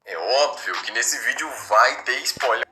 É óbvio que nesse vídeo vai ter spoiler.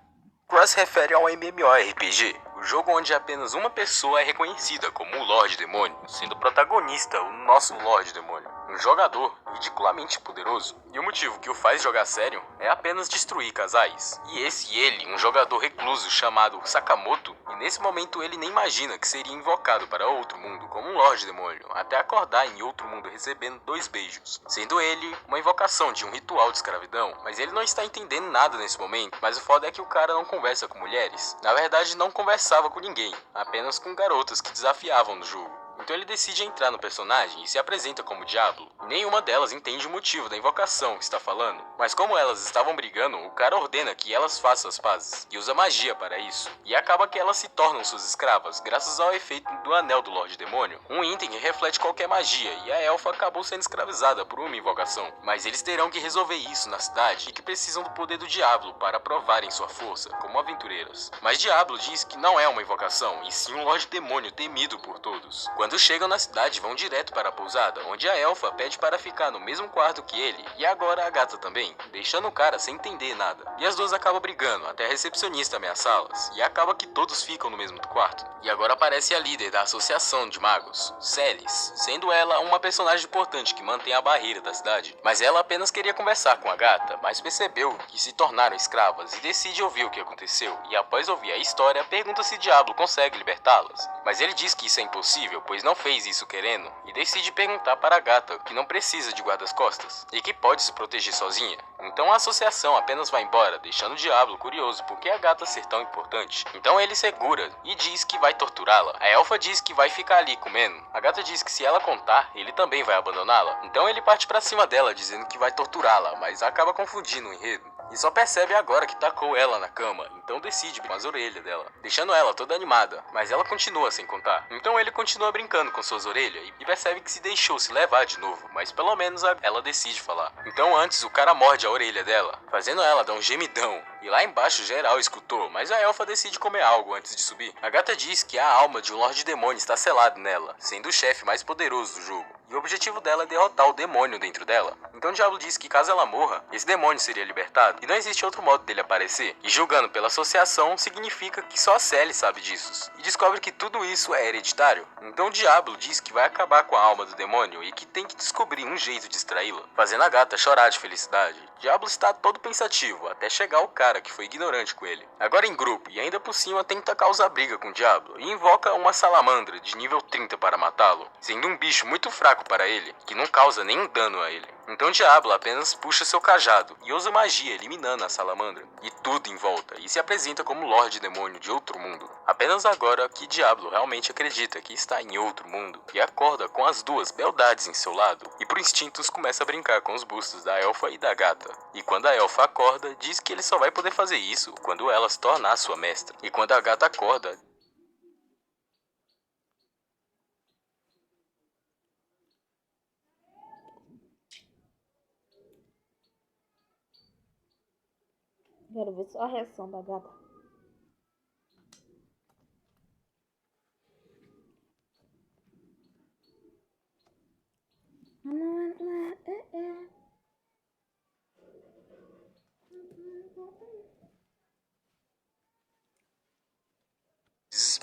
Cross refere ao MMORPG, o jogo onde apenas uma pessoa é reconhecida como o Lorde Demônio, sendo o protagonista o nosso Lorde Demônio, um jogador ridiculamente poderoso, e o motivo que o faz jogar sério é apenas destruir casais. E ele, um jogador recluso chamado Sakamoto, e nesse momento ele nem imagina que seria invocado para outro mundo como um Lorde Demônio, até acordar em outro mundo recebendo 2 beijos, sendo ele uma invocação de um ritual de escravidão, mas ele não está entendendo nada nesse momento. Mas o foda é que o cara não conversa com mulheres, na verdade não conversava com ninguém, apenas com garotas que desafiavam no jogo. Então ele decide entrar no personagem e se apresenta como Diablo. Nenhuma delas entende o motivo da invocação que está falando, mas como elas estavam brigando, o cara ordena que elas façam as pazes e usa magia para isso. E acaba que elas se tornam suas escravas, graças ao efeito do Anel do Lorde Demônio, um item que reflete qualquer magia, e a elfa acabou sendo escravizada por uma invocação. Mas eles terão que resolver isso na cidade e que precisam do poder do Diablo para provarem sua força como aventureiras. Mas Diablo diz que não é uma invocação, e sim um Lorde Demônio temido por todos. Quando chegam na cidade, vão direto para a pousada, onde a elfa pede para ficar no mesmo quarto que ele, e agora a gata também, deixando o cara sem entender nada. E as duas acabam brigando, até a recepcionista ameaçá-las, e acaba que todos ficam no mesmo quarto. E agora aparece a líder da associação de magos, Celis, sendo ela uma personagem importante que mantém a barreira da cidade. Mas ela apenas queria conversar com a gata, mas percebeu que se tornaram escravas e decide ouvir o que aconteceu, e após ouvir a história, pergunta se Diablo consegue libertá-las. Mas ele diz que isso é impossível, pois não fez isso querendo, e decide perguntar para a gata que não precisa de guardas-costas e que pode se proteger sozinha. Então a associação apenas vai embora, deixando o Diablo curioso por que a gata ser tão importante. Então ele segura e diz que vai torturá-la. A elfa diz que vai ficar ali comendo. A gata diz que se ela contar, ele também vai abandoná-la. Então ele parte pra cima dela dizendo que vai torturá-la, mas acaba confundindo o enredo. E só percebe agora que tacou ela na cama, então decide com as orelhas dela, deixando ela toda animada, mas ela continua sem contar. Então ele continua brincando com suas orelhas e percebe que se deixou se levar de novo, mas pelo menos ela decide falar. Então antes o cara morde a orelha dela, fazendo ela dar um gemidão, e lá embaixo geral escutou, mas a elfa decide comer algo antes de subir. A gata diz que a alma de um Lorde Demônio está selada nela, sendo o chefe mais poderoso do jogo. E o objetivo dela é derrotar o demônio dentro dela. Então o Diablo diz que caso ela morra, esse demônio seria libertado e não existe outro modo dele aparecer. E julgando pela associação, significa que só a Celie sabe disso. E descobre que tudo isso é hereditário. Então o Diablo diz que vai acabar com a alma do demônio e que tem que descobrir um jeito de extraí-la, fazendo a gata chorar de felicidade. Diablo está todo pensativo, até chegar o cara que foi ignorante com ele. Agora em grupo, e ainda por cima tenta causar briga com o Diablo, e invoca uma salamandra de nível 30 para matá-lo, sendo um bicho muito fraco para ele, que não causa nenhum dano a ele. Então Diablo apenas puxa seu cajado e usa magia eliminando a salamandra e tudo em volta, e se apresenta como Lorde Demônio de outro mundo. Apenas agora que Diablo realmente acredita que está em outro mundo e acorda com as duas beldades em seu lado, e por instintos começa a brincar com os bustos da elfa e da gata. E quando a elfa acorda, diz que ele só vai poder fazer isso quando ela se tornar sua mestra. E quando a gata acorda, Quero ver só a reação da gata.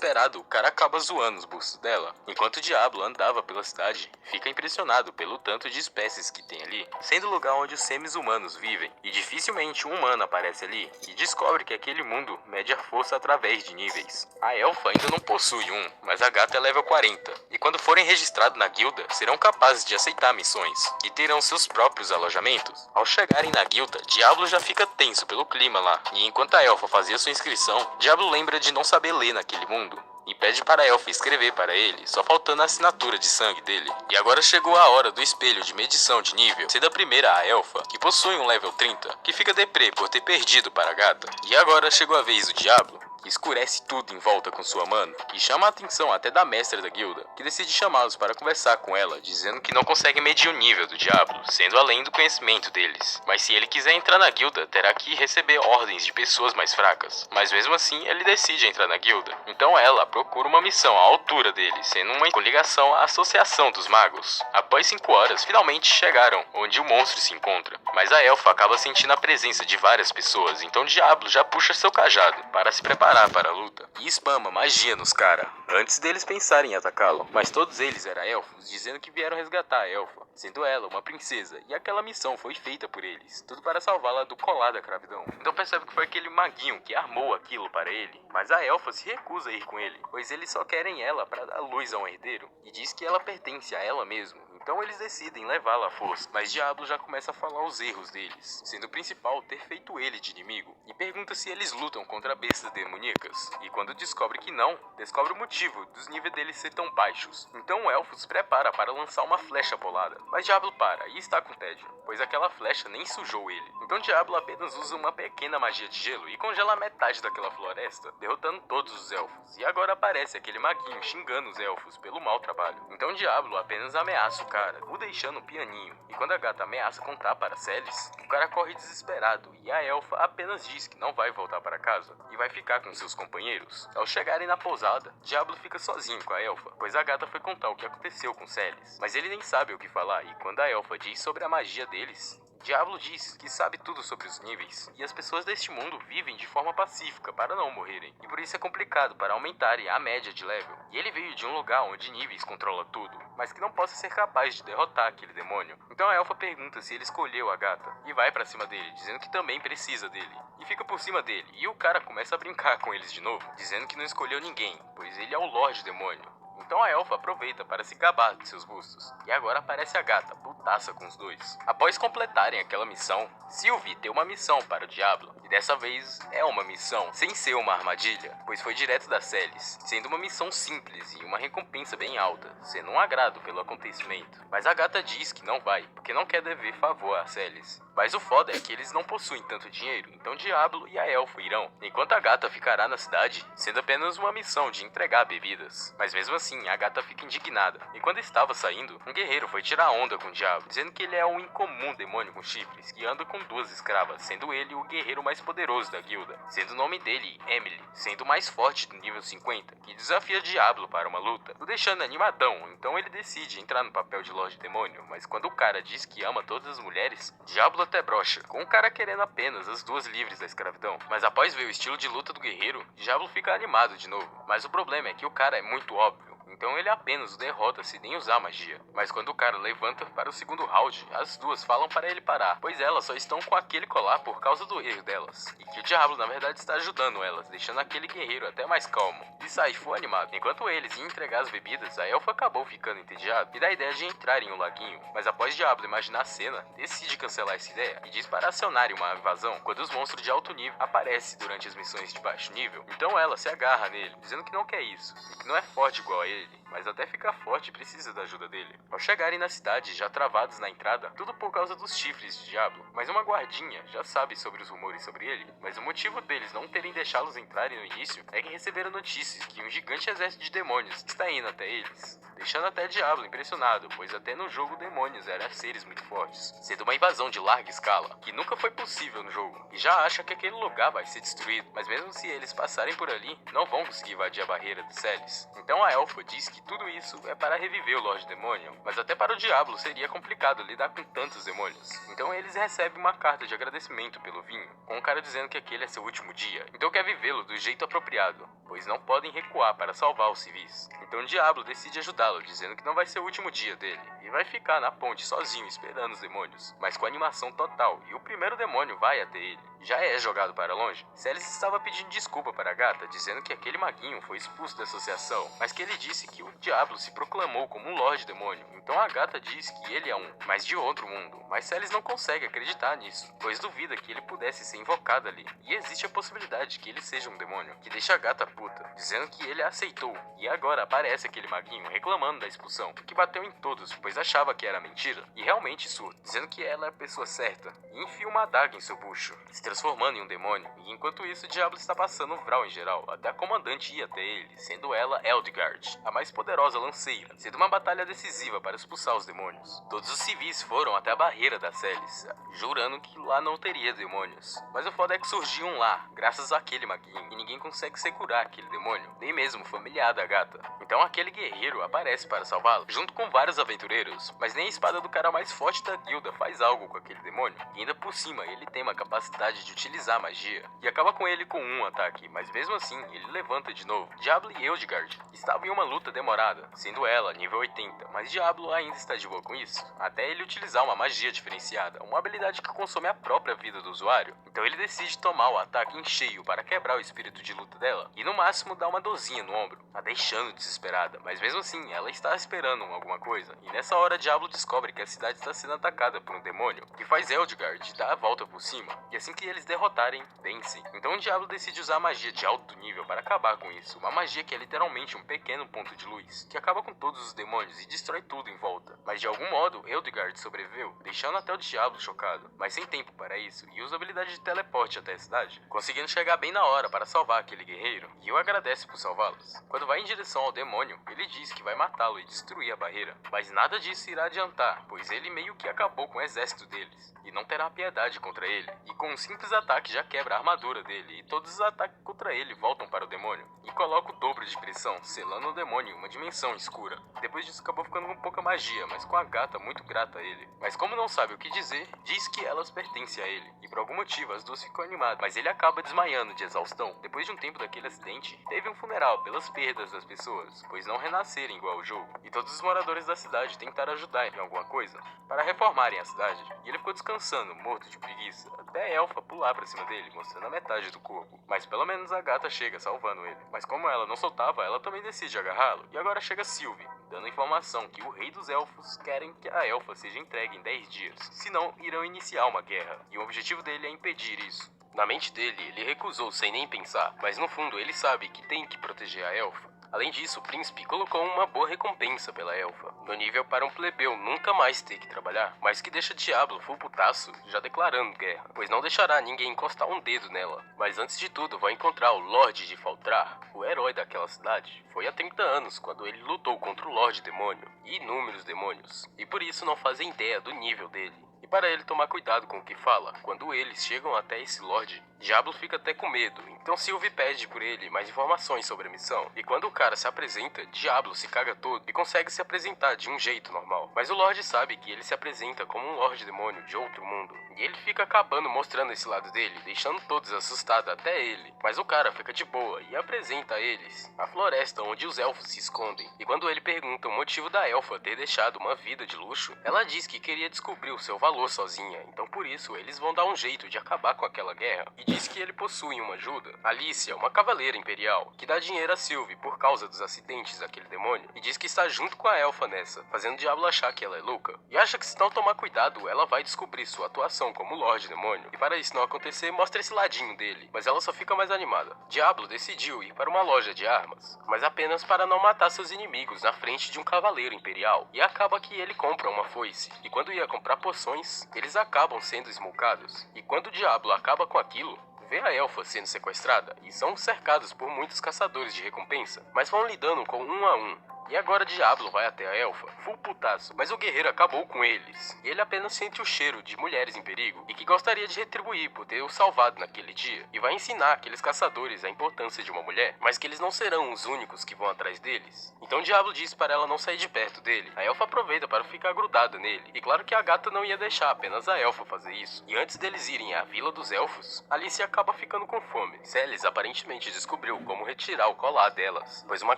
desesperado, o cara acaba zoando os bustos dela. Enquanto o Diablo andava pela cidade, fica impressionado pelo tanto de espécies que tem ali, sendo o lugar onde os seres-humanos vivem, e dificilmente um humano aparece ali, e descobre que aquele mundo mede a força através de níveis. A elfa ainda não possui um, mas a gata é level 40, e quando forem registrados na guilda, serão capazes de aceitar missões, e terão seus próprios alojamentos. Ao chegarem na guilda, Diablo já fica tenso pelo clima lá, e enquanto a elfa fazia sua inscrição, Diablo lembra de não saber ler naquele mundo, e pede para a elfa escrever para ele, só faltando a assinatura de sangue dele. E agora chegou a hora do espelho de medição de nível, sendo a primeira a elfa, que possui um level 30, que fica deprê por ter perdido para a gata. E agora chegou a vez do Diablo, que escurece tudo em volta com sua mano, que chama a atenção até da mestra da guilda, que decide chamá-los para conversar com ela, dizendo que não consegue medir o nível do Diablo, sendo além do conhecimento deles. Mas se ele quiser entrar na guilda, terá que receber ordens de pessoas mais fracas. Mas mesmo assim, ele decide entrar na guilda. Então ela procura uma missão à altura dele, sendo uma coligação à Associação dos Magos. Após 5 horas, finalmente chegaram onde o monstro se encontra. Mas a elfa acaba sentindo a presença de várias pessoas, então Diablo já puxa seu cajado para se preparar para a luta. E spama magia nos cara, antes deles pensarem em atacá-lo. Mas todos eles eram elfos, dizendo que vieram resgatar a elfa, sendo ela uma princesa, e aquela missão foi feita por eles, tudo para salvá-la do colar da cravidão. Então percebe que foi aquele maguinho que armou aquilo para ele, mas a elfa se recusa a ir com ele, pois eles só querem ela para dar luz a um herdeiro, e diz que ela pertence a ela mesma. Então eles decidem levá-la à força, mas Diablo já começa a falar os erros deles, sendo o principal ter feito ele de inimigo, e pergunta se eles lutam contra bestas demoníacas, e quando descobre que não, descobre o motivo dos níveis deles ser tão baixos. Então o elfo se prepara para lançar uma flecha bolada, mas Diablo para e está com tédio, pois aquela flecha nem sujou ele. Então Diablo apenas usa uma pequena magia de gelo e congela metade daquela floresta, derrotando todos os elfos, e agora aparece aquele maguinho xingando os elfos pelo mau trabalho. Então Diablo apenas ameaça o cara, o deixando pianinho, e quando a gata ameaça contar para Celes, o cara corre desesperado e a elfa apenas diz que não vai voltar para casa e vai ficar com seus companheiros. Ao chegarem na pousada, Diablo fica sozinho com a elfa, pois a gata foi contar o que aconteceu com Celes, mas ele nem sabe o que falar, e quando a elfa diz sobre a magia deles, Diablo diz que sabe tudo sobre os níveis, e as pessoas deste mundo vivem de forma pacífica para não morrerem, e por isso é complicado para aumentarem a média de level. E ele veio de um lugar onde níveis controla tudo, mas que não possa ser capaz de derrotar aquele demônio. Então a elfa pergunta se ele escolheu a gata, e vai pra cima dele, dizendo que também precisa dele, e fica por cima dele, e o cara começa a brincar com eles de novo, dizendo que não escolheu ninguém, pois ele é o Lorde Demônio. Então a elfa aproveita para se gabar de seus bustos, e agora aparece a gata, putaça com os dois. Após completarem aquela missão, Sylvie tem uma missão para o Diablo, e dessa vez é uma missão sem ser uma armadilha, pois foi direto da Celes, sendo uma missão simples e uma recompensa bem alta, sendo um agrado pelo acontecimento. Mas a gata diz que não vai, porque não quer dever favor a Celes. Mas o foda é que eles não possuem tanto dinheiro, então Diablo e a elfa irão, enquanto a gata ficará na cidade, sendo apenas uma missão de entregar bebidas. Mas mesmo assim, a gata fica indignada, e quando estava saindo, um guerreiro foi tirar onda com o Diablo, dizendo que ele é um incomum demônio com chifres, que anda com 2 escravas, sendo ele o guerreiro mais poderoso da guilda, sendo o nome dele Emily, sendo o mais forte do nível 50, que desafia Diablo para uma luta, o deixando animadão. Então ele decide entrar no papel de Lorde Demônio, mas quando o cara diz que ama todas as mulheres, Diablo até brocha, com o cara querendo apenas as 2 livres da escravidão. Mas após ver o estilo de luta do guerreiro, Diablo fica animado de novo, mas o problema é que o cara é muito óbvio, então ele apenas o derrota sem nem usar magia. Mas quando o cara levanta para o segundo round, as 2 falam para ele parar, pois elas só estão com aquele colar por causa do erro delas, e que o Diablo na verdade está ajudando elas, deixando aquele guerreiro até mais calmo. E sai full animado. Enquanto eles iam entregar as bebidas, a elfa acabou ficando entediada e dá a ideia de entrar em um laguinho, mas após Diablo imaginar a cena, decide cancelar essa ideia e diz para acionarem uma invasão quando os monstros de alto nível aparecem durante as missões de baixo nível. Então ela se agarra nele, dizendo que não quer isso, e que não é forte igual a ele, mas até ficar forte precisa da ajuda dele. Ao chegarem na cidade, já travados na entrada, tudo por causa dos chifres de Diablo, mas uma guardinha já sabe sobre os rumores sobre ele, mas o motivo deles não terem deixá-los entrarem no início é que receberam notícias que um gigante exército de demônios está indo até eles, deixando até Diablo impressionado, pois até no jogo demônios eram seres muito fortes, sendo uma invasão de larga escala, que nunca foi possível no jogo, e já acha que aquele lugar vai ser destruído, mas mesmo se eles passarem por ali, não vão conseguir invadir a barreira de Celes. Então a elfa diz que tudo isso é para reviver o Lorde Demônio, mas até para o Diablo seria complicado lidar com tantos demônios. Então eles recebem uma carta de agradecimento pelo vinho, com um cara dizendo que aquele é seu último dia, então quer vivê-lo do jeito apropriado, pois não podem recuar para salvar os civis. Então Diablo decide ajudá-lo, dizendo que não vai ser o último dia dele, e vai ficar na ponte sozinho esperando os demônios, mas com animação total, e o primeiro demônio vai até ele. Já é jogado para longe. Celes estava pedindo desculpa para a gata, dizendo que aquele maguinho foi expulso da associação, mas que ele disse que o Diablo se proclamou como um Lorde Demônio. Então a gata diz que ele é um, mas de outro mundo. Mas Celes não consegue acreditar nisso, pois duvida que ele pudesse ser invocado ali. E existe a possibilidade de que ele seja um demônio, que deixa a gata puta puta, dizendo que ele a aceitou. E agora aparece aquele maguinho reclamando da expulsão, que bateu em todos, pois achava que era mentira, e realmente surta, dizendo que ela é a pessoa certa, e enfia uma adaga em seu bucho, se transformando em um demônio. E enquanto isso, o Diablo está passando um Vral em geral, até a comandante ia até ele, sendo ela Eldgard, a mais poderosa lanceira, sendo uma batalha decisiva para expulsar os demônios. Todos os civis foram até a barreira da Celis, jurando que lá não teria demônios. Mas o foda é que surgiu um lá, graças àquele maguinho, e ninguém consegue segurar aquele demônio, nem mesmo o familiar da gata. Então aquele guerreiro aparece para salvá-lo, junto com vários aventureiros, mas nem a espada do cara mais forte da guilda faz algo com aquele demônio, e ainda por cima ele tem uma capacidade de utilizar magia, e acaba com ele com um ataque, mas mesmo assim ele levanta de novo. Diablo e Eldgard estavam em uma luta demorada, sendo ela nível 80, mas Diablo ainda está de boa com isso, até ele utilizar uma magia diferenciada, uma habilidade que consome a própria vida do usuário. Então ele decide tomar o ataque em cheio para quebrar o espírito de luta dela, e no máximo dar uma dorzinha no ombro, a deixando desesperada, mas mesmo assim ela está esperando alguma coisa, e nessa hora Diablo descobre que a cidade está sendo atacada por um demônio, que faz Eldgard dar a volta por cima, e assim que eles derrotarem, vencem. Então Diablo decide usar a magia de alto nível para acabar com isso, uma magia que é literalmente um pequeno ponto de luz, que acaba com todos os demônios e destrói tudo em volta. Mas de algum modo, Eldgard sobreviveu, deixando até o Diablo chocado, mas sem tempo para isso, e usa a habilidade de teleporte até a cidade, conseguindo chegar bem na hora para salvar aquele guerreiro, e o agradece por salvá-los. Quando vai em direção ao demônio, ele diz que vai matá-lo e destruir a barreira, mas nada disso irá adiantar, pois ele meio que acabou com o exército deles, e não terá piedade contra ele, e com um simples ataque já quebra a armadura dele, e todos os ataques contra ele voltam para o demônio, e coloca o dobro de pressão, selando o demônio em uma dimensão escura. Depois disso acabou ficando com pouca magia, mas com a gata muito grata a ele. Mas como não sabe o que dizer, diz que elas pertencem a ele, e por algum motivo as duas ficam animadas, mas ele acaba desmaiando de exaustão. Depois de um tempo daquele acidente, teve um funeral pelas perdas das pessoas, pois não renascerem igual o jogo, e todos os moradores da cidade tentaram ajudar ele em alguma coisa, para reformarem a cidade, e ele ficou descansando, morto de preguiça, até a elfa pular pra cima dele, mostrando a metade do corpo, mas pelo menos a gata chega salvando ele. Mas como ela não soltava, ela também decide agarrá-lo, e agora chega Sylvie, dando informação que o rei dos elfos querem que a elfa seja entregue em 10 dias, senão irão iniciar uma guerra, e o objetivo dele é impedir isso. Na mente dele, ele recusou sem nem pensar, mas no fundo ele sabe que tem que proteger a elfa. Além disso, o príncipe colocou uma boa recompensa pela elfa, no nível para um plebeu nunca mais ter que trabalhar, mas que deixa Diablo full putaço, já declarando guerra, pois não deixará ninguém encostar um dedo nela. Mas antes de tudo, vai encontrar o Lorde de Faltrar, o herói daquela cidade. Foi há 30 anos, quando ele lutou contra o Lorde Demônio, e inúmeros demônios, e por isso não fazem ideia do nível dele. E para ele tomar cuidado com o que fala, quando eles chegam até esse Lorde, Diablo fica até com medo, então Sylvie pede por ele mais informações sobre a missão. E quando o cara se apresenta, Diablo se caga todo e consegue se apresentar de um jeito normal. Mas o Lorde sabe que ele se apresenta como um Lorde Demônio de outro mundo, e ele fica acabando mostrando esse lado dele, deixando todos assustados, até ele. Mas o cara fica de boa e apresenta a eles a floresta onde os elfos se escondem. E quando ele pergunta o motivo da elfa ter deixado uma vida de luxo, ela diz que queria descobrir o seu valor sozinha, então por isso eles vão dar um jeito de acabar com aquela guerra. E diz que ele possui uma ajuda, Alicia, uma cavaleira imperial, que dá dinheiro a Sylvie por causa dos acidentes daquele demônio, e diz que está junto com a elfa nessa, fazendo Diablo achar que ela é louca, e acha que se não tomar cuidado, ela vai descobrir sua atuação como Lorde Demônio, e para isso não acontecer, mostra esse ladinho dele, mas ela só fica mais animada. Diablo decidiu ir para uma loja de armas, mas apenas para não matar seus inimigos na frente de um cavaleiro imperial, e acaba que ele compra uma foice, e quando ia comprar poções, eles acabam sendo esmolcados, e quando o Diablo acaba com aquilo, vê a elfa sendo sequestrada e são cercados por muitos caçadores de recompensa, mas vão lidando com um a um. E agora Diablo vai até a elfa, full putaço, mas o guerreiro acabou com eles, e ele apenas sente o cheiro de mulheres em perigo, e que gostaria de retribuir por ter o salvado naquele dia, e vai ensinar aqueles caçadores a importância de uma mulher, mas que eles não serão os únicos que vão atrás deles. Então Diablo diz para ela não sair de perto dele, a elfa aproveita para ficar grudada nele, e claro que a gata não ia deixar apenas a elfa fazer isso, e antes deles irem à Vila dos Elfos, Alice acaba ficando com fome. Celis aparentemente descobriu como retirar o colar delas, pois uma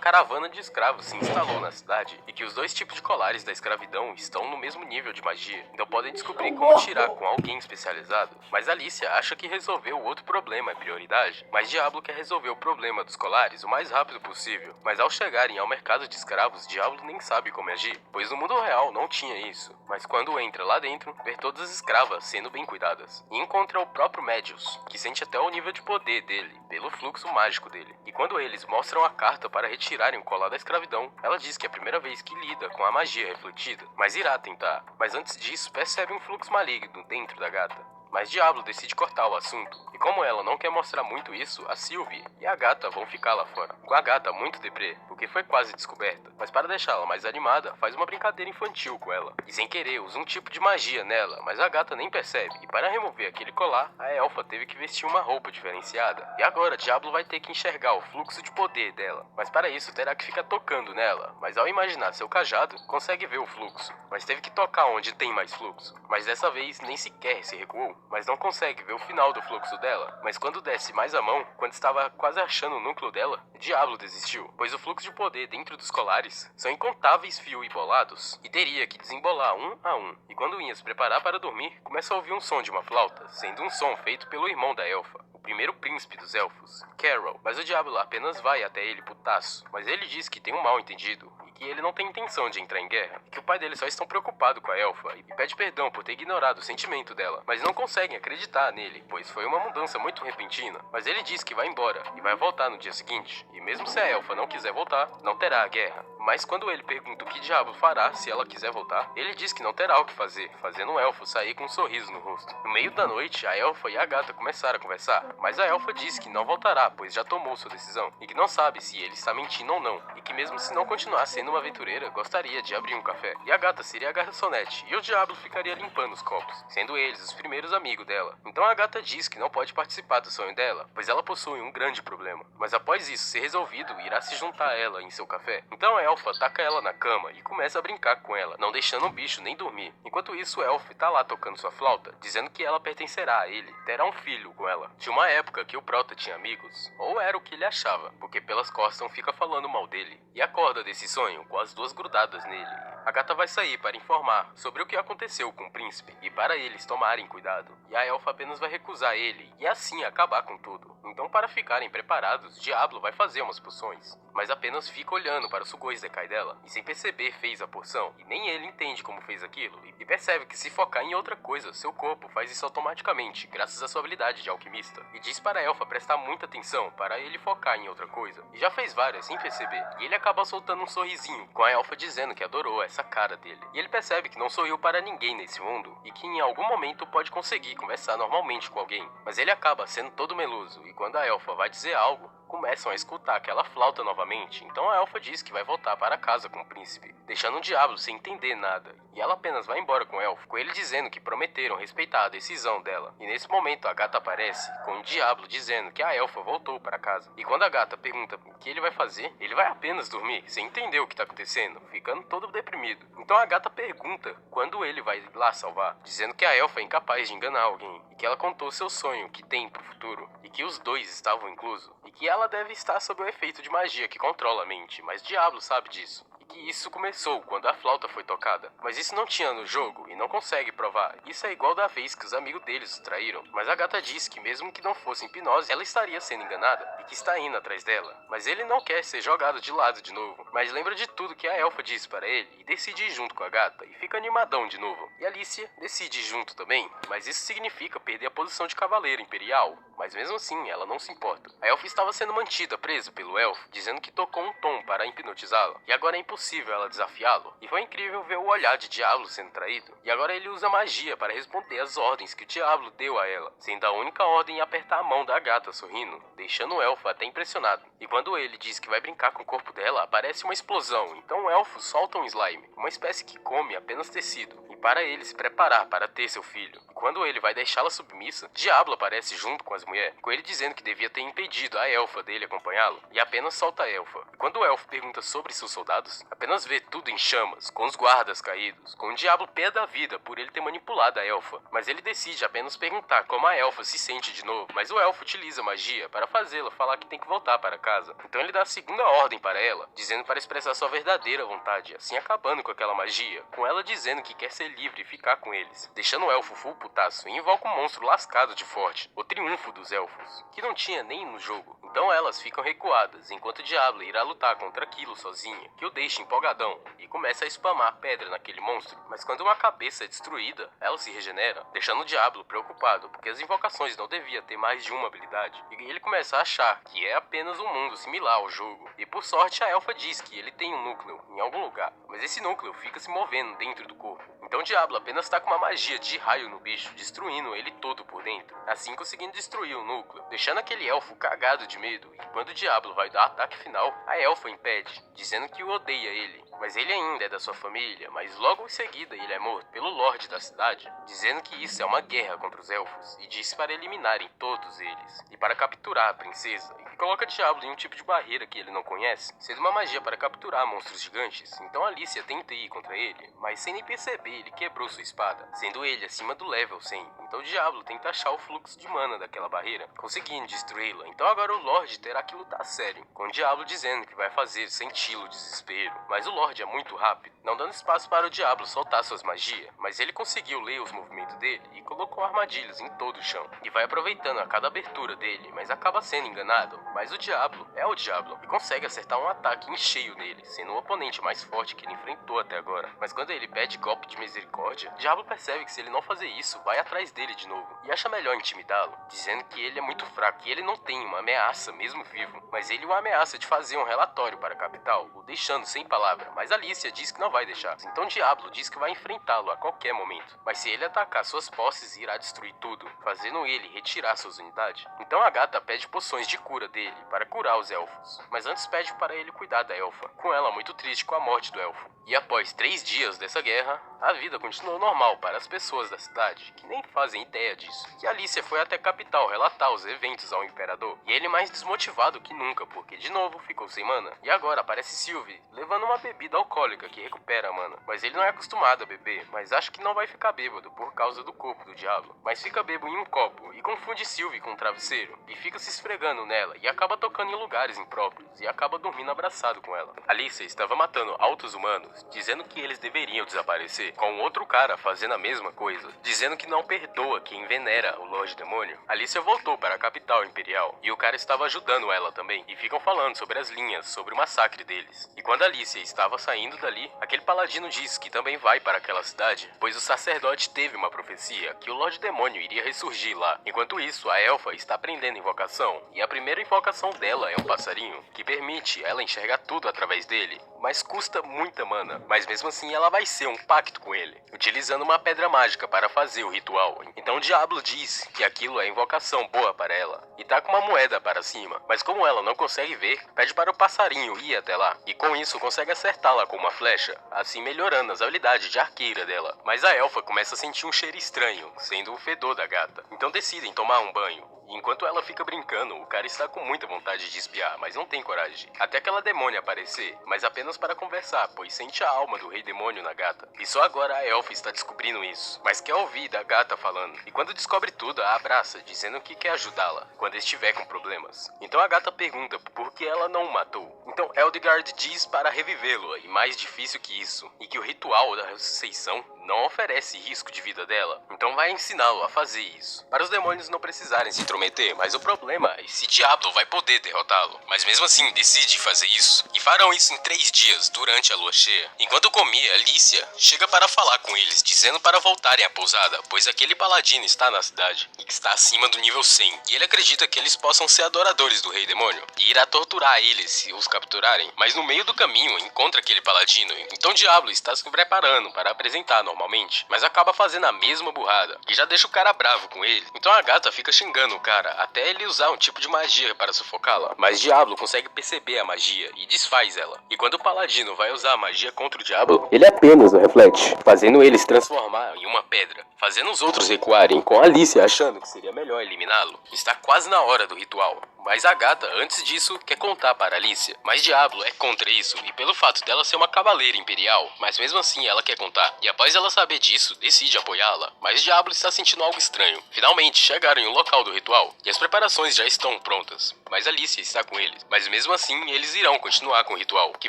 caravana de escravos se instalou na cidade e que os dois tipos de colares da escravidão estão no mesmo nível de magia, então podem descobrir como tirar com alguém especializado. Mas Alicia acha que resolver o outro problema é prioridade, mas Diablo quer resolver o problema dos colares o mais rápido possível. Mas ao chegarem ao mercado de escravos, Diablo nem sabe como agir, pois no mundo real não tinha isso. Mas quando entra lá dentro, vê todas as escravas sendo bem cuidadas. E encontra o próprio Medius, que sente até o nível de poder dele, pelo fluxo mágico dele. E quando eles mostram a carta para retirarem o colar da escravidão, ela diz que é a primeira vez que lida com a magia refletida, mas irá tentar. Mas antes disso, percebe um fluxo maligno dentro da gata. Mas Diablo decide cortar o assunto, e como ela não quer mostrar muito isso, a Sylvie e a gata vão ficar lá fora. Com a gata muito deprê, porque foi quase descoberta, mas para deixá-la mais animada, faz uma brincadeira infantil com ela. E sem querer, usa um tipo de magia nela, mas a gata nem percebe, e para remover aquele colar, a elfa teve que vestir uma roupa diferenciada. E agora, Diablo vai ter que enxergar o fluxo de poder dela, mas para isso terá que ficar tocando nela, mas ao imaginar seu cajado, consegue ver o fluxo, mas teve que tocar onde tem mais fluxo. Mas dessa vez, nem sequer se recuou, mas não consegue ver o final do fluxo dela. Mas quando desce mais a mão, quando estava quase achando o núcleo dela, Diablo desistiu, pois o fluxo de poder dentro dos colares são incontáveis fios embolados, e teria que desembolar um a um. E quando ia se preparar para dormir, começa a ouvir um som de uma flauta, sendo um som feito pelo irmão da elfa, o primeiro príncipe dos elfos, Carol. Mas o Diablo apenas vai até ele putaço, mas ele diz que tem um mal entendido, que ele não tem intenção de entrar em guerra, e que o pai dele só está preocupado com a elfa, e pede perdão por ter ignorado o sentimento dela, mas não conseguem acreditar nele, pois foi uma mudança muito repentina. Mas ele diz que vai embora, e vai voltar no dia seguinte, e mesmo se a elfa não quiser voltar, não terá a guerra. Mas quando ele pergunta o que Diablo fará se ela quiser voltar, ele diz que não terá o que fazer, fazendo o elfo sair com um sorriso no rosto. No meio da noite, a elfa e a gata começaram a conversar, mas a elfa diz que não voltará, pois já tomou sua decisão, e que não sabe se ele está mentindo ou não, e que mesmo se não continuar sendo uma aventureira, gostaria de abrir um café. E a gata seria a garçonete, e o Diablo ficaria limpando os copos, sendo eles os primeiros amigos dela. Então a gata diz que não pode participar do sonho dela, pois ela possui um grande problema. Mas após isso ser resolvido, irá se juntar a ela em seu café. Então a elfa taca ela na cama e começa a brincar com ela, não deixando o bicho nem dormir. Enquanto isso, o elfo tá lá tocando sua flauta, dizendo que ela pertencerá a ele, terá um filho com ela. Tinha uma época que o Prota tinha amigos, ou era o que ele achava, porque pelas costas fica falando mal dele. E acorda desse sonho com as duas grudadas nele. A gata vai sair para informar sobre o que aconteceu com o príncipe e para eles tomarem cuidado. E a elfa apenas vai recusar ele e assim acabar com tudo. Então, para ficarem preparados, Diablo vai fazer umas poções, mas apenas fica olhando para o Sugoi Zekai dela e sem perceber fez a porção. E nem ele entende como fez aquilo e percebe que se focar em outra coisa, seu corpo faz isso automaticamente, graças à sua habilidade de alquimista. E diz para a elfa prestar muita atenção para ele focar em outra coisa. E já fez várias sem perceber. E ele acaba soltando um sorrisinho, com a elfa dizendo que adorou essa cara dele. E ele percebe que não sorriu para ninguém nesse mundo e que em algum momento pode conseguir conversar normalmente com alguém. Mas ele acaba sendo todo meloso e quando a elfa vai dizer algo, começam a escutar aquela flauta novamente. Então a elfa diz que vai voltar para casa com o príncipe, deixando o Diablo sem entender nada. E ela apenas vai embora com o elfo, com ele dizendo que prometeram respeitar a decisão dela. E nesse momento a gata aparece, com o Diablo dizendo que a elfa voltou para casa. E quando a gata pergunta o que ele vai fazer, ele vai apenas dormir, sem entender o que está acontecendo, ficando todo deprimido. Então a gata pergunta quando ele vai lá salvar, dizendo que a elfa é incapaz de enganar alguém, e que ela contou seu sonho que tem pro futuro, e que os dois estavam inclusos, e que ela deve estar sob o efeito de magia que controla a mente, mas Diablo sabe disso. E que isso começou quando a flauta foi tocada. Mas isso não tinha no jogo e não consegue provar. Isso é igual da vez que os amigos deles o traíram. Mas a gata diz que mesmo que não fosse hipnose, ela estaria sendo enganada e que está indo atrás dela. Mas ele não quer ser jogado de lado de novo. Mas lembra de tudo que a elfa disse para ele e decide ir junto com a gata e fica animadão de novo. E Alicia decide ir junto também, mas isso significa perder a posição de cavaleiro imperial. Mas mesmo assim, ela não se importa. A elfa estava sendo mantida presa pelo elfo, dizendo que tocou um tom para hipnotizá-la. E agora é impossível ela desafiá-lo. E foi incrível ver o olhar de Diablo sendo traído. E agora ele usa magia para responder às ordens que o Diablo deu a ela, sendo a única ordem apertar a mão da gata sorrindo, deixando o elfo até impressionado. E quando ele diz que vai brincar com o corpo dela, aparece uma explosão. Então o elfo solta um slime, uma espécie que come apenas tecido. E para ele se preparar para ter seu filho. E quando ele vai deixá-la submissa, Diablo aparece junto com as mulheres, com ele dizendo que devia ter impedido a elfa dele acompanhá-lo, e apenas solta a elfa. E quando o elfo pergunta sobre seus soldados, apenas vê tudo em chamas, com os guardas caídos, com o Diablo pé da vida por ele ter manipulado a elfa. Mas ele decide apenas perguntar como a elfa se sente de novo, mas o elfo utiliza magia para fazê-la falar que tem que voltar para casa. Então ele dá a segunda ordem para ela, dizendo para expressar sua verdadeira vontade, assim acabando com aquela magia, com ela dizendo que quer ser livre e ficar com eles, deixando o elfo full putaço e invoca um monstro lascado de forte, o triunfo dos elfos, que não tinha nem no jogo. Então elas ficam recuadas, enquanto Diablo irá lutar contra aquilo sozinha, que o deixa empolgadão, e começa a spamar pedra naquele monstro. Mas quando uma cabeça é destruída, ela se regenera, deixando o Diablo preocupado, porque as invocações não devia ter mais de uma habilidade, e ele começa a achar que é apenas um mundo similar ao jogo. E por sorte a elfa diz que ele tem um núcleo em algum lugar, mas esse núcleo fica se movendo dentro do corpo. Então o Diablo apenas tá com uma magia de raio no bicho, destruindo ele todo por dentro, assim conseguindo destruir o núcleo, deixando aquele elfo cagado de medo. E quando o Diablo vai dar ataque final, a elfa impede, dizendo que odeia ele, mas ele ainda é da sua família. Mas logo em seguida ele é morto pelo Lorde da cidade, dizendo que isso é uma guerra contra os elfos, e disse para eliminarem todos eles, e para capturar a princesa, e coloca Diablo em um tipo de barreira que ele não conhece, sendo uma magia para capturar monstros gigantes. Então Alicia tenta ir contra ele, mas sem nem perceber ele quebrou sua espada, sendo ele acima do level 100. Então o Diablo tenta achar o fluxo de mana daquela barreira, conseguindo destruí-la. Então agora o Lorde terá que lutar sério, com o Diablo dizendo que vai fazer senti-lo desespero, mas o Lorde é muito rápido, não dando espaço para o Diablo soltar suas magias, mas ele conseguiu ler os movimentos dele e colocou armadilhas em todo o chão, e vai aproveitando a cada abertura dele, mas acaba sendo enganado. Mas o Diablo é o Diablo, e consegue acertar um ataque em cheio nele, sendo o oponente mais forte que ele enfrentou até agora. Mas quando ele pede golpe de misericórdia, Diablo percebe que se ele não fazer isso, vai atrás dele de novo, e acha melhor intimidá-lo, dizendo que ele é muito fraco e ele não tem uma ameaça mesmo vivo, mas ele o ameaça de fazer um relatório para a capital, o deixando sem palavra. Mas Alicia diz que não vai deixar, então Diablo diz que vai enfrentá-lo a qualquer momento, mas se ele atacar suas posses, irá destruir tudo, fazendo ele retirar suas unidades. Então a gata pede poções de cura dele para curar os elfos, mas antes pede para ele cuidar da elfa, com ela muito triste com a morte do elfo. E após 3 dias dessa guerra, a vida continuou normal para as pessoas da cidade, que nem fazem ideia disso. E Alicia foi até a capital relatar os eventos ao imperador, e ele mais desmotivado que nunca, porque de novo ficou sem mana. E agora aparece Sylvie, levando uma bebida alcoólica que recupera a mana. Mas ele não é acostumado a beber, mas acha que não vai ficar bêbado por causa do corpo do Diablo. Mas fica bêbado em um copo, e confunde Sylvie com um travesseiro, e fica se esfregando nela, e acaba tocando em lugares impróprios, e acaba dormindo abraçado com ela. Alicia estava matando altos humanos, dizendo que eles deveriam desaparecer, com outro cara fazendo a mesma coisa, dizendo que não perdoa quem venera o Lorde Demônio. Alicia voltou para a capital imperial, e o cara estava ajudando ela também, e ficam falando sobre as linhas, sobre o massacre deles. E quando Alicia estava saindo dali, aquele paladino diz que também vai para aquela cidade, pois o sacerdote teve uma profecia que o Lorde Demônio iria ressurgir lá. Enquanto isso, a elfa está aprendendo invocação, e a primeira invocação dela é um passarinho, que permite ela enxergar tudo através dele, mas custa muita mana. Mas mesmo assim ela vai ser um pacto com ele, utilizando uma pedra mágica para fazer o ritual. Então o Diablo diz que aquilo é invocação boa para ela, e tá com uma moeda para cima, mas como ela não consegue ver, pede para o passarinho ir até lá, e com isso consegue acertá-la com uma flecha, assim melhorando as habilidades de arqueira dela. Mas a elfa começa a sentir um cheiro estranho, sendo o fedor da gata, então decidem tomar um banho. E enquanto ela fica brincando, o cara está com muita vontade de espiar, mas não tem coragem. Até aquela demônia aparecer, mas apenas para conversar, pois sente a alma do rei demônio na gata. E só agora a elfa está descobrindo isso, mas quer ouvir da gata falando. E quando descobre tudo, a abraça, dizendo que quer ajudá-la quando estiver com problemas. Então a gata pergunta por que ela não o matou. Então Eldegard diz para revivê-lo, e mais difícil que isso, e que o ritual da ressurreição não oferece risco de vida dela, então vai ensiná-lo a fazer isso, para os demônios não precisarem se intrometer. Mas o problema é se Diablo vai poder derrotá-lo, mas mesmo assim decide fazer isso, e farão isso em 3 dias, durante a lua cheia. Enquanto comia, Alicia chega para falar com eles, dizendo para voltarem à pousada, pois aquele paladino está na cidade, e que está acima do nível 100, e ele acredita que eles possam ser adoradores do rei demônio, e irá torturar eles se os capturarem. Mas no meio do caminho encontra aquele paladino, então Diablo está se preparando para apresentar normalmente, mas acaba fazendo a mesma burrada, que já deixa o cara bravo com ele. Então a gata fica xingando o cara, até ele usar um tipo de magia para sufocá-la. Mas Diablo consegue perceber a magia e desfaz ela. E quando o paladino vai usar a magia contra o Diablo, ele apenas o reflete, fazendo ele se transformar em uma pedra, fazendo os outros recuarem, com Alicia achando que seria melhor eliminá-lo. Está quase na hora do ritual, mas a gata, antes disso, quer contar para Alicia. Mas Diablo é contra isso, e pelo fato dela ser uma cavaleira imperial, mas mesmo assim ela quer contar. E após ela saber disso, decide apoiá-la, mas Diablo está sentindo algo estranho. Finalmente chegaram em um local do ritual, e as preparações já estão prontas, mas Alicia está com eles. Mas mesmo assim, eles irão continuar com o ritual, que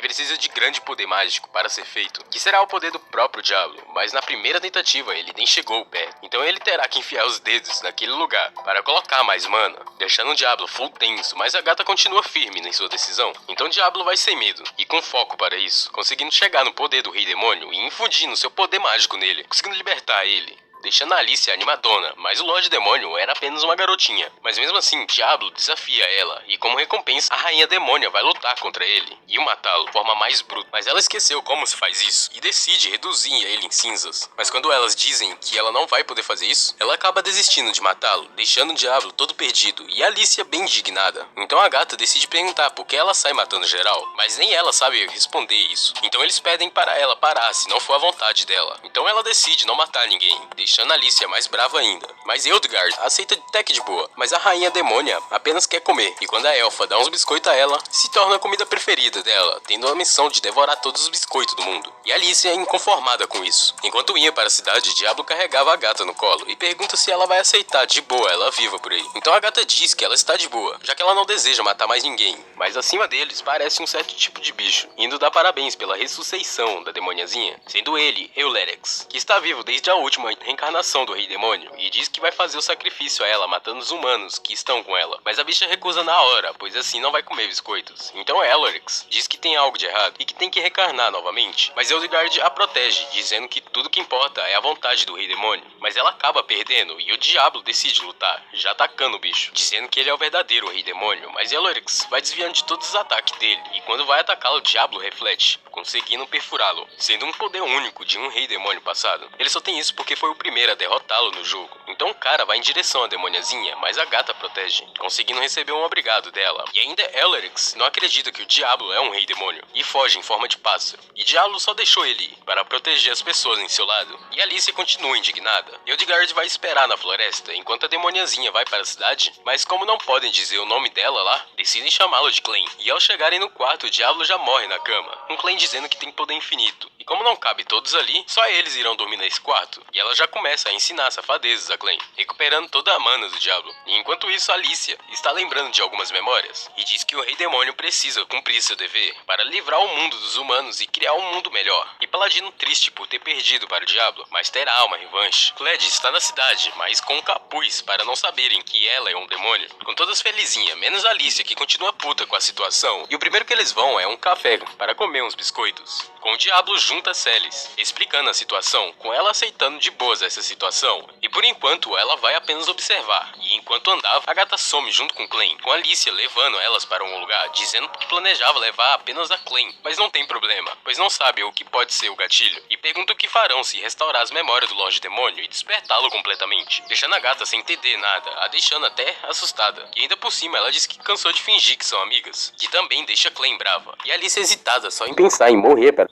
precisa de grande poder mágico para ser feito, que será o poder do próprio Diablo, mas na primeira tentativa ele nem chegou perto. Então ele terá que enfiar os dedos naquele lugar para colocar mais mana, deixando o Diablo full tenso, mas a gata continua firme em sua decisão. Então Diablo vai sem medo, e com foco para isso, conseguindo chegar no poder do Rei Demônio e infundindo seu poder mágico nele, conseguindo libertar ele, deixando a Alicia animadona, mas o Lorde Demônio era apenas uma garotinha. Mas mesmo assim, Diablo desafia ela, e como recompensa, a Rainha Demônia vai lutar contra ele e o matá-lo de forma mais bruta. Mas ela esqueceu como se faz isso, e decide reduzir ele em cinzas. Mas quando elas dizem que ela não vai poder fazer isso, ela acaba desistindo de matá-lo, deixando o Diablo todo perdido, e a Alicia bem indignada. Então a gata decide perguntar por que ela sai matando geral, mas nem ela sabe responder isso. Então eles pedem para ela parar, se não for a vontade dela. Então ela decide não matar ninguém, deixando a Alicia mais brava ainda. Mas Eldgard aceita até que de boa, mas a Rainha Demônia apenas quer comer, e quando a elfa dá uns biscoitos a ela, se torna a comida preferida dela, tendo a missão de devorar todos os biscoitos do mundo. E Alicia é inconformada com isso. Enquanto ia para a cidade, Diablo carregava a gata no colo e pergunta se ela vai aceitar de boa ela viva por aí. Então a gata diz que ela está de boa, já que ela não deseja matar mais ninguém, mas acima deles parece um certo tipo de bicho, indo dar parabéns pela ressurreição da demoniazinha, sendo ele, Eulerex, que está vivo desde a última reencarnação do Rei Demônio, e diz que vai fazer o sacrifício a ela, matando os humanos que estão com ela. Mas a bicha recusa na hora, pois assim não vai comer biscoitos. Então Eulerex diz que tem algo de errado e que tem que reencarnar novamente, mas Eldgard a protege, dizendo que tudo que importa é a vontade do Rei Demônio. Mas ela acaba perdendo, e o Diablo decide lutar, já atacando o bicho, dizendo que ele é o verdadeiro Rei Demônio. Mas Eulerex vai desviando de todos os ataques dele, e quando vai atacá-lo, o Diablo reflete, conseguindo perfurá-lo, sendo um poder único de um Rei Demônio passado. Ele só tem isso porque foi o primeiro a derrotá-lo no jogo. Então o cara vai em direção à demoniazinha, mas a gata protege, conseguindo receber um obrigado dela. E ainda Eulerex não acredita que o Diablo é um Rei Demônio, e foge em forma de pássaro. E Diablo só deixou ele ir, para proteger as pessoas em seu lado. E Alicia continua indignada. Eldgard vai esperar na floresta, enquanto a demoniazinha vai para a cidade, mas como não podem dizer o nome dela lá, decidem chamá-lo de Clem. E ao chegarem no quarto, o Diablo já morre na cama, um Clem dizendo que tem poder infinito. E como não cabe todos ali, só eles irão dormir nesse quarto. E ela já começa a ensinar safadezas a Clem, recuperando toda a mana do Diablo. E enquanto isso, Alicia está lembrando de algumas memórias, e diz que o Rei Demônio precisa cumprir seu dever para livrar o mundo dos humanos e criar um mundo melhor. E Paladino triste por ter perdido para o Diablo, mas terá uma revanche. Cled está na cidade, mas com um capuz para não saberem que ela é um demônio. Com todas felizinhas, menos Alicia, que continua puta com a situação. E o primeiro que eles vão é um café para comer uns biscoitos, com o Diablo junto a Celis, explicando a situação, com ela aceitando de boas essa situação. E por enquanto ela vai apenas observar, e enquanto andava, a gata some junto com Clem, com Alicia levando elas para um lugar, dizendo que planejava levar apenas a Clem, mas não tem problema, pois não sabe o que pode ser o gatilho, e pergunta o que farão se restaurar as memórias do Lorde Demônio e despertá-lo completamente, deixando a gata sem entender nada, a deixando até assustada. E ainda por cima ela diz que cansou de fingir que são amigas, que também deixa Clem brava, e Alicia hesitada só em pensar em morrer para...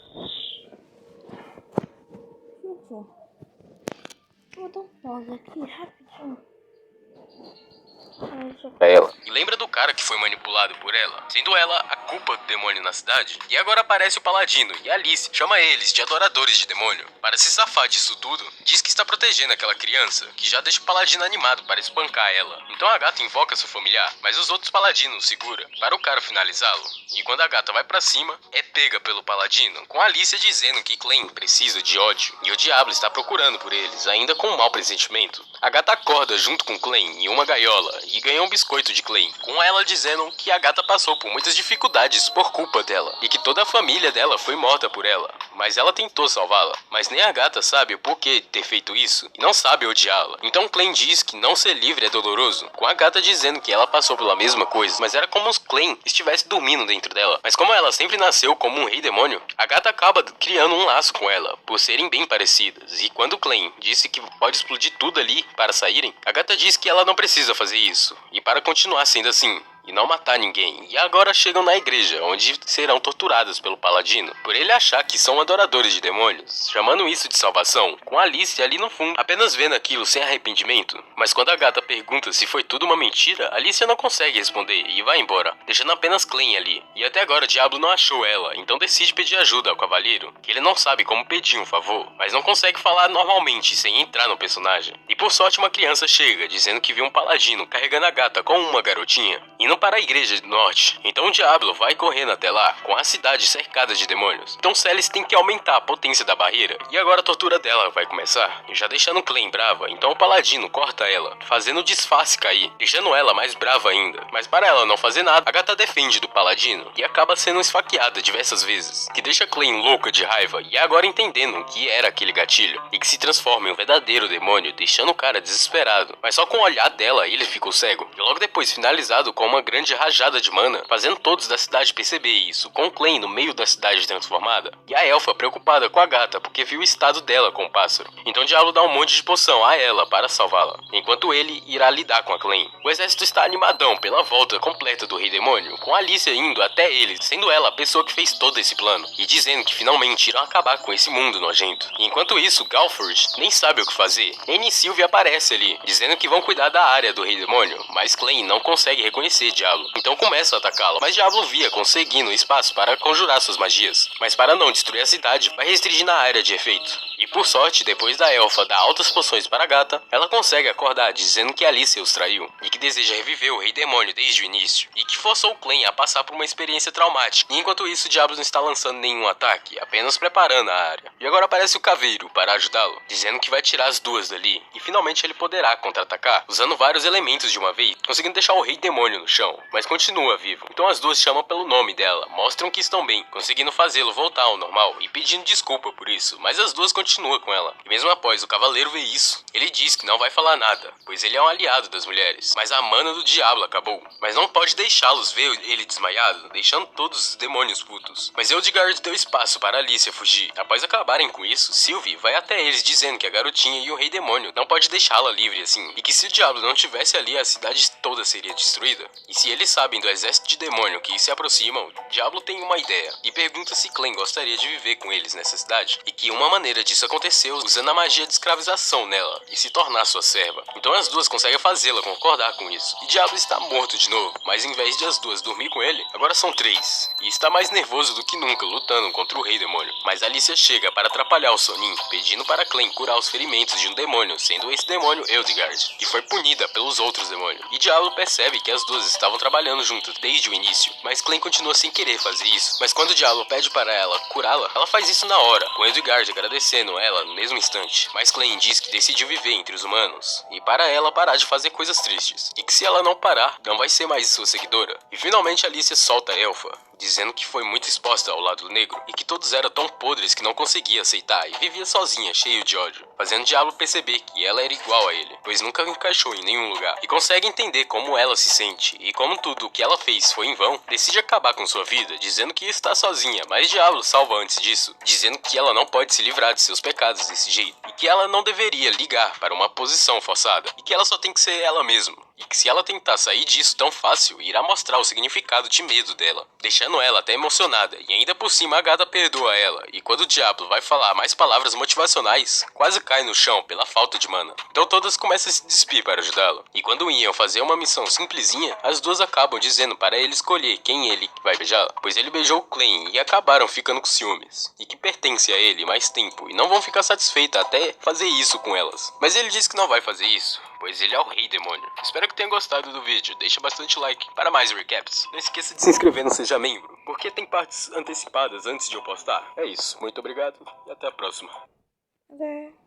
Vou dar um pause aqui rapidinho. Ela. E lembra do cara que foi manipulado por ela, sendo ela a culpa do demônio na cidade? E agora aparece o Paladino, e Alice chama eles de adoradores de demônio. Para se safar disso tudo, diz que está protegendo aquela criança, que já deixa o Paladino animado para espancar ela. Então a gata invoca seu familiar, mas os outros Paladinos segura, para o cara finalizá-lo. E quando a gata vai pra cima, é pega pelo Paladino, com Alicia dizendo que Clem precisa de ódio, e o Diablo está procurando por eles, ainda com um mau pressentimento. A gata acorda junto com Clem em uma gaiola, e ganha um biscoito de Clem, com ela dizendo que a gata passou por muitas dificuldades por culpa dela, e que toda a família dela foi morta por ela. mas ela tentou salvá-la. Mas nem a gata sabe o porquê de ter feito isso e não sabe odiá-la. Então Clem diz que não ser livre é doloroso, com a gata dizendo que ela passou pela mesma coisa, mas era como se Clem estivesse dormindo dentro dela. Mas como ela sempre nasceu como um rei demônio, a gata acaba criando um laço com ela, por serem bem parecidas. E quando Clem disse que pode explodir tudo ali para saírem, a gata diz que ela não precisa fazer isso, e para continuar sendo assim, e não matar ninguém. E agora chegam na igreja, onde serão torturadas pelo paladino, por ele achar que são adoradores de demônios, chamando isso de salvação, com Alice ali no fundo, apenas vendo aquilo sem arrependimento. Mas quando a gata pergunta se foi tudo uma mentira, Alice não consegue responder e vai embora, deixando apenas Clem ali. E até agora Diablo não achou ela, então decide pedir ajuda ao cavaleiro, que ele não sabe como pedir um favor, mas não consegue falar normalmente sem entrar no personagem. E por sorte uma criança chega, dizendo que viu um paladino carregando a gata com uma garotinha, indo para a igreja do norte. Então o Diablo vai correndo até lá, com a cidade cercada de demônios. Então Celis tem que aumentar a potência da barreira, e agora a tortura dela vai começar, já deixando Clem brava. Então o paladino corta ela, fazendo o disfarce cair, deixando ela mais brava ainda. Mas para ela não fazer nada, a gata defende do paladino, e acaba sendo esfaqueada diversas vezes, que deixa Clem louca de raiva, e agora entendendo o que era aquele gatilho, e que se transforma em um verdadeiro demônio, deixando o cara desesperado. Mas só com o olhar dela ele ficou cego, e logo depois finalizado com uma grande rajada de mana, fazendo todos da cidade perceber isso, com Clem no meio da cidade transformada, e a elfa preocupada com a gata porque viu o estado dela com o pássaro. Então o Diablo dá um monte de poção a ela para salvá-la, enquanto ele irá lidar com a Clem. O exército está animadão pela volta completa do Rei Demônio, com Alicia indo até ele, sendo ela a pessoa que fez todo esse plano, e dizendo que finalmente irão acabar com esse mundo nojento. E enquanto isso, Galford nem sabe o que fazer. Annie e Sylvie aparece ali, dizendo que vão cuidar da área do Rei Demônio, mas Clem não consegue reconhecer Diablo, então começa a atacá-lo, mas Diablo via conseguindo espaço para conjurar suas magias, mas para não destruir a cidade, vai restringir na área de efeito. E por sorte, depois da elfa dar altas poções para a gata, ela consegue acordar dizendo que Alicia os traiu, e que deseja reviver o Rei Demônio desde o início, e que forçou Clem a passar por uma experiência traumática. E enquanto isso, Diablo não está lançando nenhum ataque, apenas preparando a área. E agora aparece o Caveiro para ajudá-lo, dizendo que vai tirar as duas dali, e finalmente ele poderá contra-atacar, usando vários elementos de uma vez, conseguindo deixar o Rei Demônio no chão, mas continua vivo. Então as duas chamam pelo nome dela, mostram que estão bem, conseguindo fazê-lo voltar ao normal e pedindo desculpa por isso, mas as duas continuam com ela. E mesmo após o cavaleiro ver isso, ele diz que não vai falar nada, pois ele é um aliado das mulheres, mas a mana do Diablo acabou, mas não pode deixá-los ver ele desmaiado, deixando todos os demônios putos. Mas Eldgard deu espaço para Alicia fugir. Após acabarem com isso, Sylvie vai até eles dizendo que a garotinha e o Rei Demônio não pode deixá-la livre assim, e que se o Diablo não tivesse ali, a cidade toda seria destruída. E se eles sabem do exército de demônio que se aproximam, Diablo tem uma ideia, e pergunta se Clem gostaria de viver com eles nessa cidade, e que uma maneira disso aconteceu usando a magia de escravização nela, e se tornar sua serva. Então as duas conseguem fazê-la concordar com isso, e Diablo está morto de novo, mas em vez de as duas dormir com ele, agora são três, e está mais nervoso do que nunca lutando contra o Rei Demônio. Mas Alicia chega para atrapalhar o soninho, pedindo para Clem curar os ferimentos de um demônio, sendo esse demônio Eldgard, que foi punida pelos outros demônios. E Diablo percebe que as duas estavam trabalhando juntas desde o início, mas Clem continua sem querer fazer isso. Mas quando o Diablo pede para ela curá-la, ela faz isso na hora, com Eldgard agradecendo ela no mesmo instante. Mas Clem diz que decidiu viver entre os humanos, e para ela parar de fazer coisas tristes, e que se ela não parar, não vai ser mais sua seguidora. E finalmente Alicia solta a elfa, dizendo que foi muito exposta ao lado negro e que todos eram tão podres que não conseguia aceitar e vivia sozinha, cheio de ódio, fazendo Diablo perceber que ela era igual a ele, pois nunca encaixou em nenhum lugar, e consegue entender como ela se sente e como tudo o que ela fez foi em vão. Decide acabar com sua vida, dizendo que está sozinha, mas Diablo salva antes disso, dizendo que ela não pode se livrar de seus pecados desse jeito, e que ela não deveria ligar para uma posição forçada, e que ela só tem que ser ela mesma. E que se ela tentar sair disso tão fácil, irá mostrar o significado de medo dela, deixando ela até emocionada, e ainda por cima a gata perdoa ela, e quando o Diablo vai falar mais palavras motivacionais, quase cai no chão pela falta de mana. Então todas começam a se despir para ajudá-lo, e quando iam fazer uma missão simplesinha, as duas acabam dizendo para ele escolher quem ele vai beijar, pois ele beijou Clem e acabaram ficando com ciúmes, e que pertence a ele mais tempo, e não vão ficar satisfeitas até fazer isso com elas. Mas ele diz que não vai fazer isso, pois ele é o Rei Demônio. Espero que tenham gostado do vídeo, deixa bastante like para mais recaps. Não esqueça de se inscrever no Seja Membro, porque tem partes antecipadas antes de eu postar. É isso, muito obrigado e até a próxima. Até.